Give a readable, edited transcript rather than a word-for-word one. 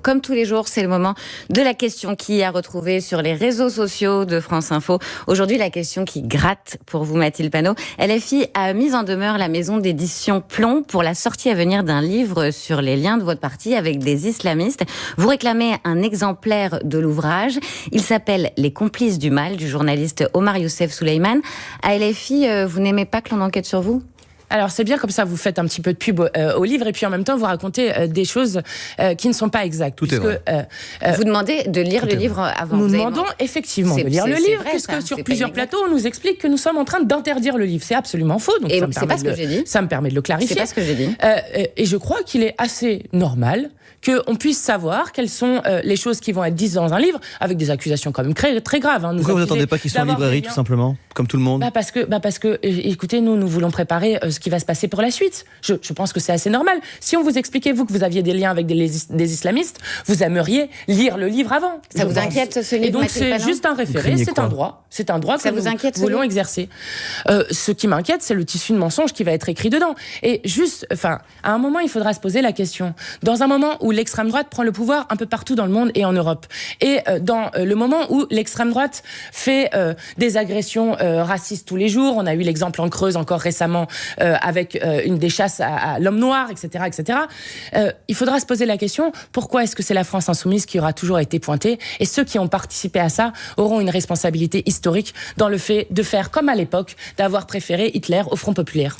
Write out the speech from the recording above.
Comme tous les jours, c'est le moment de la question qui a retrouvé sur les réseaux sociaux de France Info. Aujourd'hui, la question qui gratte pour vous, Mathilde Panot. LFI a mis en demeure la maison d'édition Plomb pour la sortie à venir d'un livre sur les liens de votre parti avec des islamistes. Vous réclamez un exemplaire de l'ouvrage. Il s'appelle Les complices du mal, du journaliste Omar Youssef Souleymane. À LFI, vous n'aimez pas que l'on enquête sur vous ? Alors c'est bien, comme ça vous faites un petit peu de pub au livre et puis en même temps vous racontez des choses qui ne sont pas exactes. Tout est vrai. Vous demandez de lire le livre avant. Nous demandons effectivement de lire le livre, puisque sur plusieurs plateaux on nous explique que nous sommes en train d'interdire le livre. C'est absolument faux. Donc et c'est pas ce que j'ai dit. Ça me permet de le clarifier. C'est pas ce que j'ai dit. Et je crois qu'il est assez normal qu'on puisse savoir quelles sont les choses qui vont être dites dans un livre, avec des accusations quand même très graves. Pourquoi vous n'attendez pas qu'ils soient en librairie, tout simplement, comme tout le monde ? Parce que, écoutez, nous voulons préparer ce qui va se passer pour la suite. Je pense que c'est assez normal. Si on vous expliquait, vous, que vous aviez des liens avec des islamistes, vous aimeriez lire le livre avant. Ça vous inquiète, ce livre? Et donc, c'est juste un référé, c'est un droit. C'est un droit que nous voulons exercer. Ce qui m'inquiète, c'est le tissu de mensonges qui va être écrit dedans. Et juste, à un moment, il faudra se poser la question. Dans un moment où l'extrême droite prend le pouvoir un peu partout dans le monde et en Europe, et dans le moment où l'extrême droite fait des agressions racistes tous les jours, on a eu l'exemple en Creuse encore récemment avec une des chasses à l'homme noir, etc., etc. Il faudra se poser la question, pourquoi est-ce que c'est la France insoumise qui aura toujours été pointée, et ceux qui ont participé à ça auront une responsabilité historique dans le fait de faire comme à l'époque, d'avoir préféré Hitler au Front populaire.